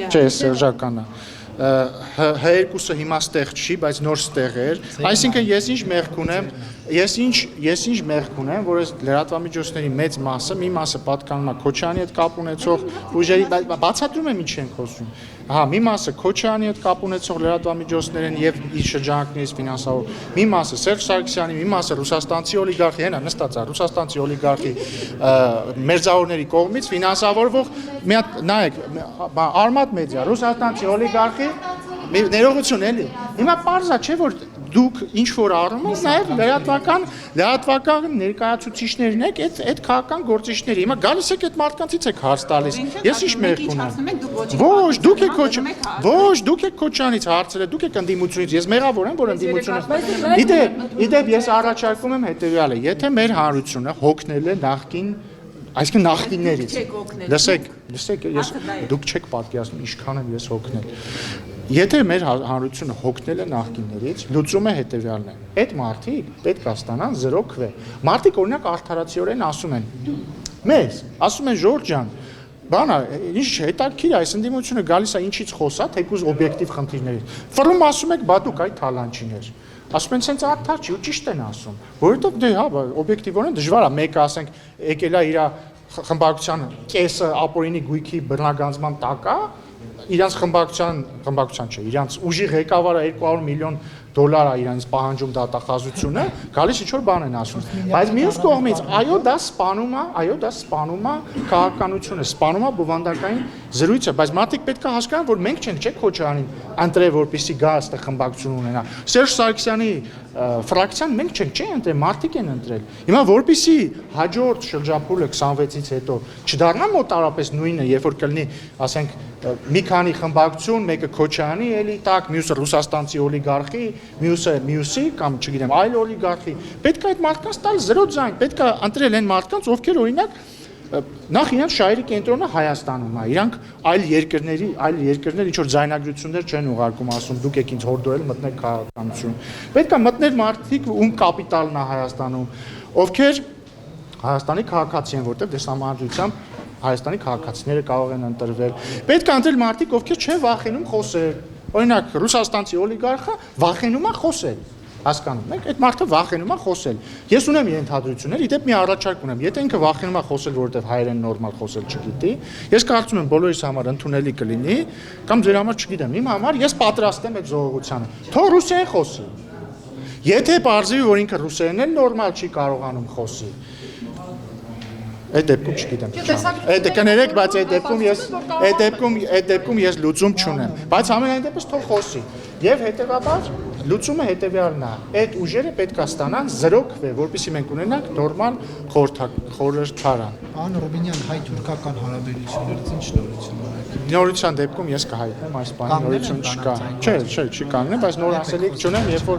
չէ, Սերժականն է։ H2-ը հիմա ստեղ չի, բայց նոր ստեղ էր։ Այսինքն ես ինչ մեղք ունեմ, ես ինչ մեղք ունեմ, որ այս լրատվամիջոցների մեծ մասը, մի մասը պատկանում է Քոչարյանի հետ կապ ունեցող ուժերի, բացատրում եմ ինչ ենք խոսում։ Հա, մի մասը Քոչարյանի հետ կապ ունեցող լրատվամիջոցներն եւ իր շրջանակներից ֆինանսավոր, մի մասը Սերժ Սարգսյանի, մի մասը ռուսաստանցի օլիգարխի, հենա նստած է, ռուսաստանցի օլիգարխի մերձավորների կողմից ֆինանսավորվող, մի հատ նայեք, Արմատ մեդիա, ռուսաստանցի օլիգարխի ներողություն էլի։ Հիմա պարզա չէ որ դուք ինչ որ առումով նաև լրատվական ներկայացուցիչներն եք այդ քաղաքական գործիչների։ Հիմա գալիս եք այդ մարդկանցից եք հարց տալիս։ Ես ինչ մեղք ունեմ։ Ոչ, դուք եք Քոչարյանից հարցրել, դուք եք ընդդիմությունից։ Ես մեղավոր եմ, որ ընդդիմությունը։ Իդեպ ես առաջարկում եմ հետեւյալը, եթե մեր հանրությունը հոգնել է նախկին այսինքն նախկիններից։ Լսեք, ես դուք չեք պատկերացնում ինչքան եմ ես հոգնել։ Եթե մեր հանրությունը հոգնել է նախկիններից, լուծումը հետևյալն է։ Այդ մարդիկ պետք է ստանան 0 քվե։ Մարդիկ օրինակ արդարացիորեն ասում են. Մեզ, ասում են Ժորժ ջան, բանա, ինչ հետաքրքիր է, այս ընդդիմությունը գալիս է ինչից խոսա, թեկուզ օբյեկտիվ խնդիրներից։ Ֆռում ասում եք, բա դուք այդ թալանչիներ։ Ասում են, սենց արդար չի ու ճիշտ են ասում, որովհետև դե հա, օբյեկտիվորեն դժվար է մեկը ասենք եկել է իր խմբակցության կեսը ապօրինի գույքի բռնագանձման տակ է, իրանց խմբակցության չէ, իրանց ուժի ղեկավարը 200 միլիոն դոլար է իրանց պահանջում դատախազությունը, գալիս ինչ որ բան են ասում։ Բայց մյուս կողմից, այո, դա սպանում է քաղաքականությունը, սպանում է բովանդակային զրույցը, բայց մարդիկ պետք է հասկանան, որ մենք չենք, չէ՞ Քոչարյանին ընտրել, որպեսզի գա այստեղ խմբակցություն ունենա։ Սերժ Սարգսյանի ֆրակցիան մենք չենք, չէ՞ ընտրել, մարդիկ են ընտրել։ Հիմա որպեսզի հաջորդ շրջափուլը 26-ից հետո չդառնա մոտարապես նույնը, երբ որ կլինի, ասենք, մի քանի խմբակցություն, մեկը Քոչարյանի էլի տակ, մյուսը ռուսաստանցի օլիգարխի, մյուսի կամ չգիտեմ, այլ օլիգարխի։ Պետք է այդ մարդկանց տալ 0 ձայն, պետք է ընտրել այն մարդկանց, ովքեր օրինակ նախ իրանք շահերի կենտրոնը Հայաստանում է, իրանք այլ երկրներ ինչ որ ձայնագրություններ չեն ուղարկում, ասում դուք եք ինձ հորդորել մտնեք քաղաքականություն։ Պետք է մտնել մարդիկ, ում կապիտալն է Հայաստանում, ովքեր Հայաստանի քաղաքացի են, որտեղ դեսամարտությամբ Հայաստանի քաղաքացիները կարող են ընտրվել։ Պետք է ընտրել մարդիկ, ովքեր չեն վախենում խոսել։ Օրինակ ռուսաստանցի օլիգարխը վախենում է խոսել։ Հասկանում եք, այդ մարդը վախենում է խոսել։ Ես ունեմ ենթադրություններ, իդեպ մի առաջարկ ունեմ։ Եթե ինքը վախենում է խոսել, որովհետև հայերեն նորմալ խոսել չգիտի, ես կարծում եմ բոլորիս համար ընդունելի կլինի, կամ ձեր համար չգիտեմ, իմ համար ես պատրաստ եմ այդ զողողությանը։ Թող ռուսերեն խոսի։ Եթե պարզվի, որ ինքը ռուսերեն էլ նորմալ չի կարողանում խոսի, այդ դեպքում չգիտեմ։ Այդ կներեք, բայց այդ դեպքում ես լուծում չունեմ։ Բայց ամենայն դեպս թող խոսի։ Եվ հետևաբար լուծումը հետևյալն է։ Այդ ուժերը պետք է ստանան 0 քվե, որպեսզի մենք ունենանք նորմալ խորհրդարան։ Պարոն Ռուբինյան, հայ-թուրքական հարաբերություններից ինչ նորություն ունեք։ Նորության դեպքում ես կհայտնեմ այս բանը, նորություն չկա։ Չէ, չի կանգնեմ, բայց նոր ասելիք չունեմ, երբ որ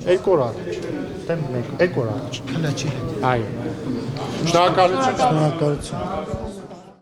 2 օր առաջ, դեմ 1 օր առաջ։ Հլաչի հետ։ Այո։ Շնորհակալություն։ Շնորհակալություն։